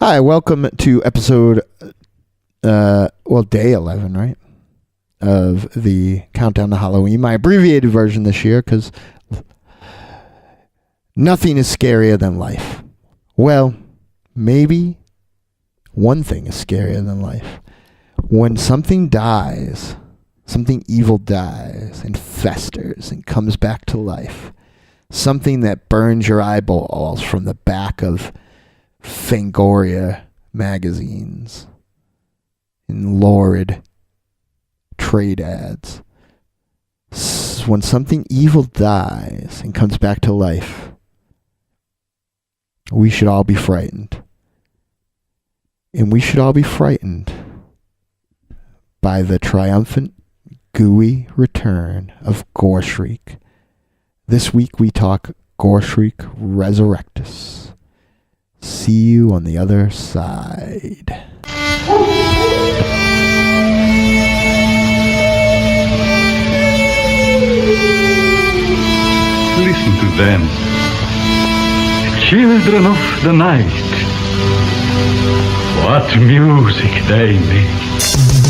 Hi, welcome to episode, day 11, right? Of the Countdown to Halloween, my abbreviated version this year, because nothing is scarier than life. Well, maybe one thing is scarier than life. When something dies, something evil dies and festers and comes back to life. Something that burns your eyeballs from the back of Fangoria magazines and lurid trade ads. When something evil dies and comes back to life, we should all be frightened. And we should all be frightened by the triumphant, gooey return of Gore Shriek. This week we talk Gore Shriek Resurrectus. See you on the other side. Listen to them, children of the night. What music they make.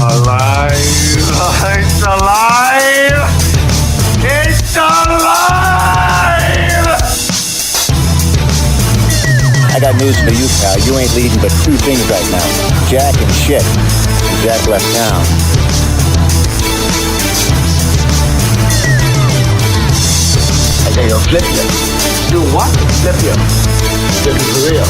Alive! It's alive! It's alive! I got news for you, pal. You ain't leading but two things right now. Jack and shit. And Jack left town. I say you'll flip you. Do what? Flip you. Flip you for real.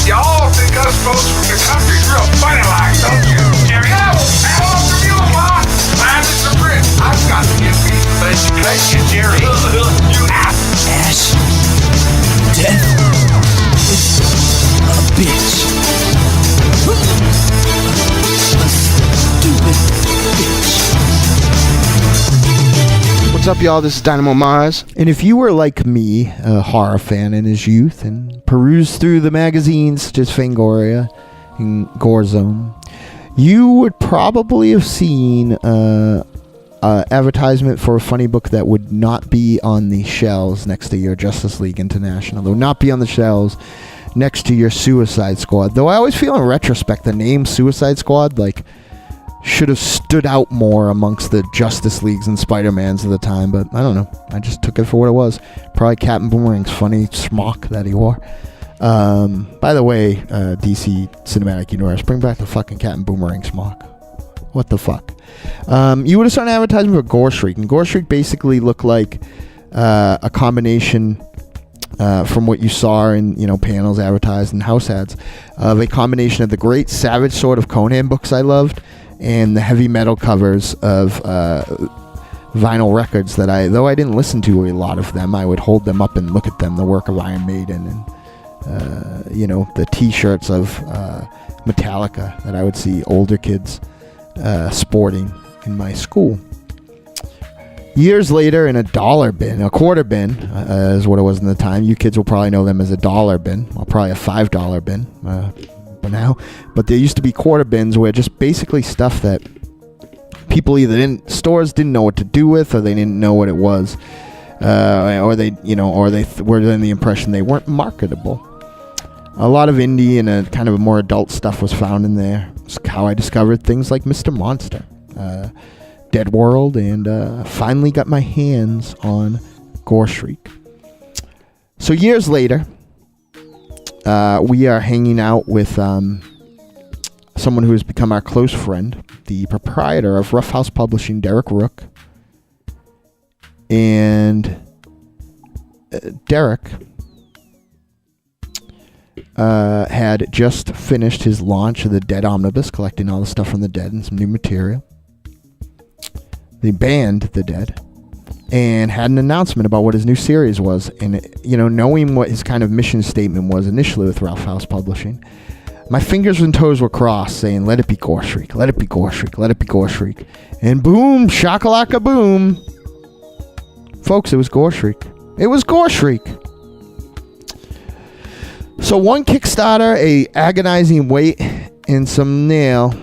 Y'all think us folks from the country's real funny like, don't you? Jerry, hello from you, Ma. Mine is the Brit. I've got to give me some education, Jerry. You Ass. Death is a bitch. A stupid bitch. What's up, y'all? This is Dynamo Mars. And if you were like me, a horror fan in his youth, and perused through the magazines such as Fangoria and Gore Zone, you would probably have seen advertisement for a funny book that would not be on the shelves next to your Justice League International. It would not be on the shelves next to your Suicide Squad. Though I always feel in retrospect the name Suicide Squad should have stood out more amongst the Justice Leagues and Spider-Mans of the time, but I don't know. I just took it for what it was. Probably Captain Boomerang's funny smock that he wore. By the way, DC Cinematic Universe, bring back the fucking Captain Boomerang smock. What the fuck? You would have saw an advertisement for Gore Shriek, and Gore Shriek basically looked like a combination from what you saw in panels advertised and house ads of a combination of the great Savage Sword of Conan books I loved and the heavy metal covers of vinyl records that though I didn't listen to a lot of them, I would hold them up and look at them, the work of Iron Maiden and the t-shirts of Metallica that I would see older kids sporting in my school. Years later, in a quarter bin is what it was in the time. You kids will probably know them as a dollar bin, or probably a $5 bin now. But there used to be quarter bins where just basically stuff that people stores didn't know what to do with, or they didn't know what it was, or they were in the impression they weren't marketable. A lot of indie and a kind of more adult stuff was found in there. It's how I discovered things like Mr. Monster, Dead World, and finally got my hands on Gore Shriek. So years later, we are hanging out with someone who has become our close friend, the proprietor of Rough House Publishing, Derek Rook. And Derek had just finished his launch of the Dead Omnibus, collecting all the stuff from the Dead and some new material. The band, The Dead, and had an announcement about what his new series was. And, knowing what his kind of mission statement was initially with Ralph House Publishing, my fingers and toes were crossed saying, let it be Gore Shriek, let it be Gore Shriek, let it be Gore Shriek. And boom, shakalaka boom. Folks, it was Gore Shriek. It was Gore Shriek. So one Kickstarter, a agonizing wait, and some nail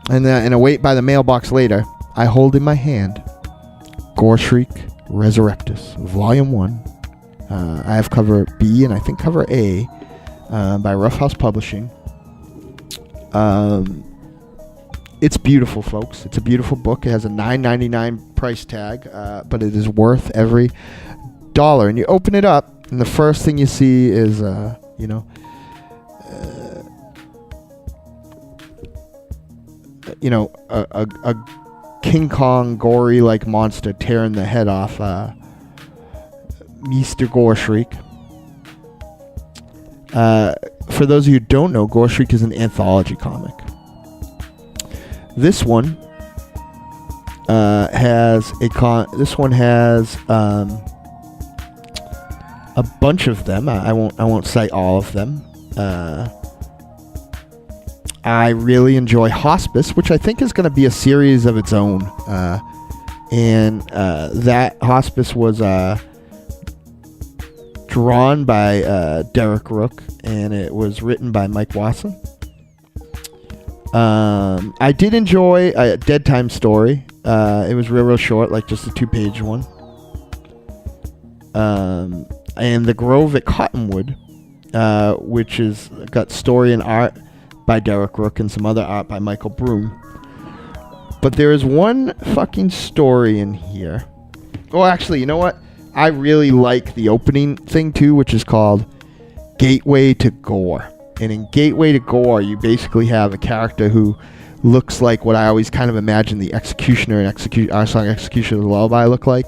And await by the mailbox later, I hold in my hand Gore Shriek Resurrectus, Volume 1. I have cover B and I think cover A by Rough House Publishing. It's beautiful, folks. It's a beautiful book. It has a $9.99 price tag, but it is worth every dollar. And you open it up, and the first thing you see is, a King Kong gory like monster tearing the head off Mr. Gore Shriek. For those of you who don't know, Gore Shriek is an anthology comic. This one has a bunch of them. I won't cite all of them. I really enjoy Hospice, which I think is going to be a series of its own. And that Hospice was drawn by Derek Rook, and it was written by Mike Watson. I did enjoy a Dead Time story. It was real short, like just a 2-page one. And The Grove at Cottonwood, which is got story and art by Derek Rook and some other art by Michael Broom. But there is one fucking story in here. Oh, actually, you know what? I really like the opening thing too, which is called Gateway to Gore. And in Gateway to Gore, you basically have a character who looks like what I always kind of imagine the Executioner and our song Executioner of the Lullaby look like.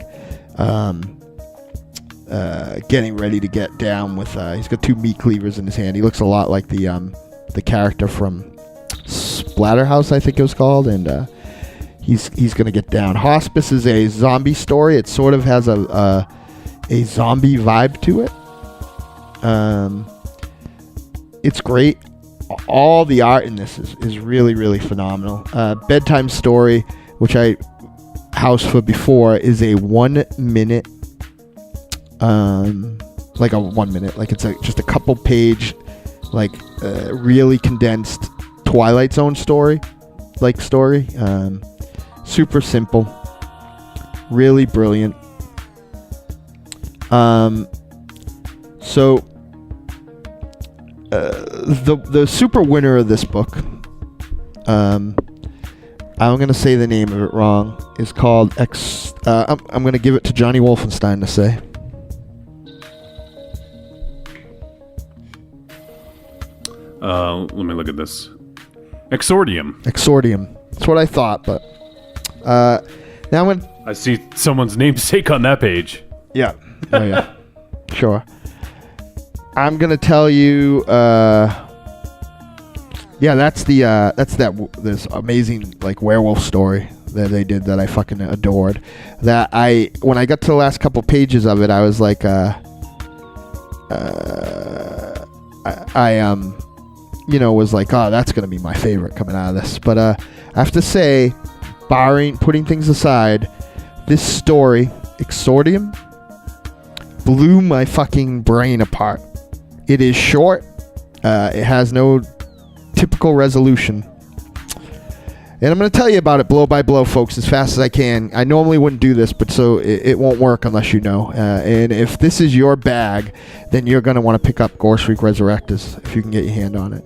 Getting ready to get down with, he's got 2 meat cleavers in his hand. He looks a lot like the character from Splatterhouse, I think it was called, and he's going to get down. Hospice is a zombie story. It sort of has a zombie vibe to it. It's great. All the art in this is really, really phenomenal. Bedtime Story, which I housed for before, is a 1 minute, like a 1 minute, like it's just a couple page, like really condensed Twilight Zone story. Super simple, really brilliant. So the super winner of this book, I'm gonna say the name of it wrong, is called I'm gonna give it to Johnny Wolfenstein to say. Let me look at this. Exordium. That's what I thought, but now when I see someone's namesake on that page. Yeah. Oh yeah. Sure. I'm gonna tell you. That's this amazing like werewolf story that they did that I fucking adored. That when I got to the last couple pages of it, I was like, was like, oh, that's gonna be my favorite coming out of this. But I have to say, putting things aside, this story, Exordium, blew my fucking brain apart. It is short. It has no typical resolution. And I'm going to tell you about it blow by blow, folks, as fast as I can. I normally wouldn't do this, but so it won't work unless you know. And if this is your bag, then you're going to want to pick up Gore Shriek Resurrectus if you can get your hand on it.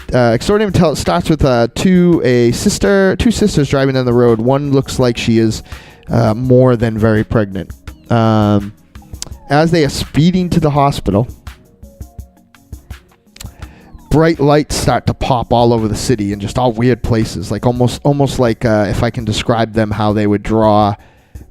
Exordium starts with two sisters driving down the road. One looks like she is more than very pregnant. As they are speeding to the hospital, bright lights start to pop all over the city in just all weird places, like almost like if I can describe them, how they would draw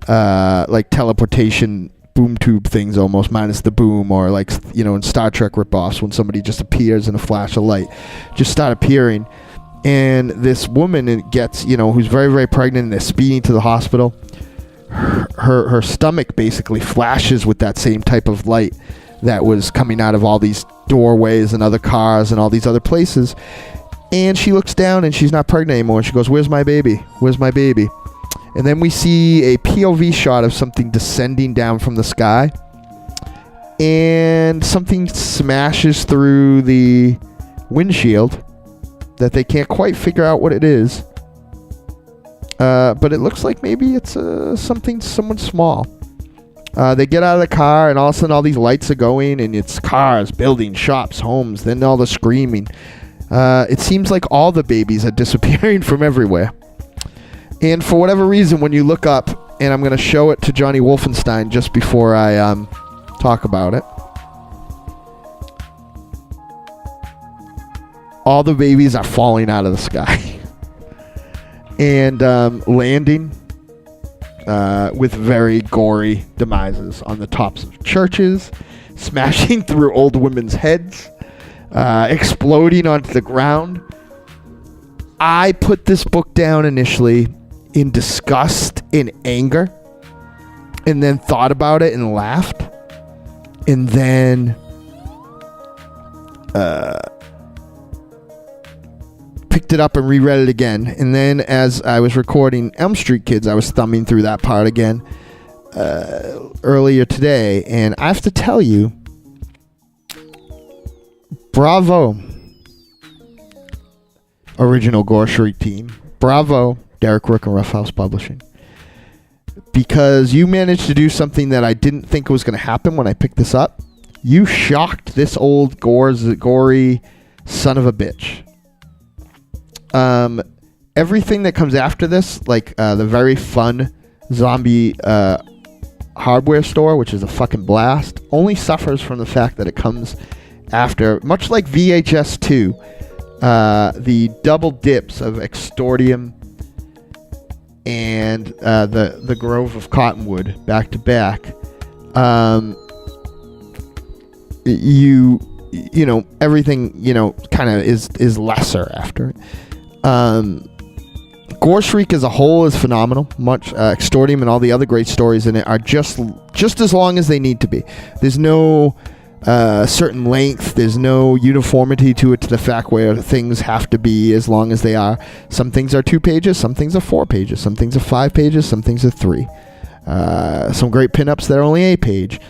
like teleportation boom tube things, almost minus the boom, or like in Star Trek ripoffs when somebody just appears in a flash of light, just start appearing. And this woman gets who's very, very pregnant, and they're speeding to the hospital. Her stomach basically flashes with that same type of light that was coming out of all these doorways and other cars and all these other places. And she looks down and she's not pregnant anymore. And she goes, "Where's my baby? Where's my baby?" And then we see a POV shot of something descending down from the sky. And something smashes through the windshield that they can't quite figure out what it is. but it looks like maybe it's someone small. They get out of the car, and all of a sudden all these lights are going, and it's cars, buildings, shops, homes, then all the screaming. It seems like all the babies are disappearing from everywhere. And for whatever reason, when you look up, and I'm going to show it to Johnny Wolfenstein just before I talk about it, all the babies are falling out of the sky and landing with very gory demises on the tops of churches, smashing through old women's heads, exploding onto the ground. I put this book down initially in disgust, in anger, and then thought about it and laughed, and then picked it up and reread it again. And then as I was recording Elm Street Kids, I was thumbing through that part again earlier today, and I have to tell you, bravo, original Gore Shriek team. Bravo, Derek Rook and Rough House Publishing. Because you managed to do something that I didn't think was going to happen when I picked this up. You shocked this old gory son of a bitch. Everything that comes after this, like the very fun zombie hardware store, which is a fucking blast, only suffers from the fact that it comes after, much like VHS 2, the double dips of Extordium and the Grove of Cottonwood back to back. You know, everything, you know, kind of is lesser after it. Gore Shriek as a whole is phenomenal. Much Extordium and all the other great stories in it are just as long as they need to be. There's no certain length. There's no uniformity to it, to the fact where things have to be as long as they are. Some things are 2 pages, some things are 4 pages, some things are 5 pages, some things are 3. Some great pinups that are only a page.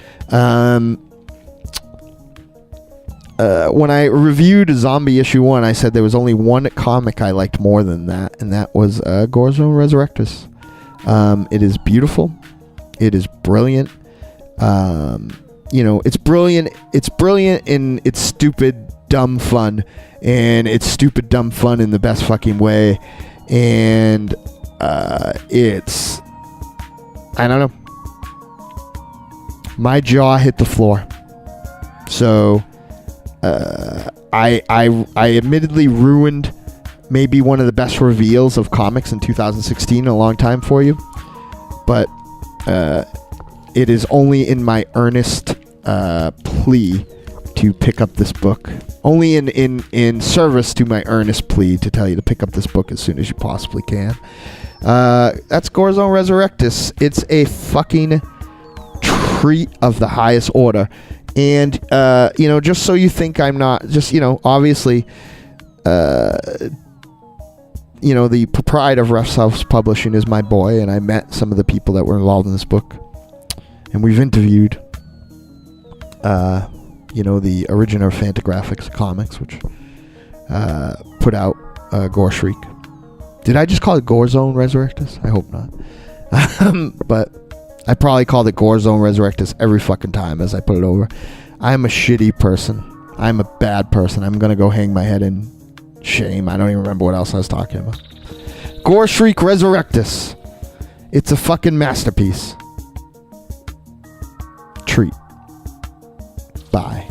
When I reviewed Zombie issue 1, I said there was only one comic I liked more than that, and that was Gore Shriek Resurrectus. It is beautiful. It is brilliant. You know, it's brilliant. It's brilliant in its stupid, dumb fun, and it's stupid, dumb fun in the best fucking way. And it's, I don't know. My jaw hit the floor. So I admittedly ruined maybe one of the best reveals of comics in 2016 in a long time for you, but it is only in my earnest plea to pick up this book. Only in service to my earnest plea to tell you to pick up this book as soon as you possibly can. That's Gore Shriek Resurrectus. It's a fucking treat of the highest order. And, you know, just so you think I'm not, just, you know, obviously, you know, the proprietor of Rough House Publishing is my boy, and I met some of the people that were involved in this book. And we've interviewed, you know, the originator of Fantagraphics Comics, which put out Gore Shriek. Did I just call it Gore Shriek Resurrectus? I hope not. But I probably called it Gore Shriek Resurrectus every fucking time as I put it over. I'm a shitty person. I'm a bad person. I'm going to go hang my head in shame. I don't even remember what else I was talking about. Gore Shriek Resurrectus. It's a fucking masterpiece. Treat. Bye.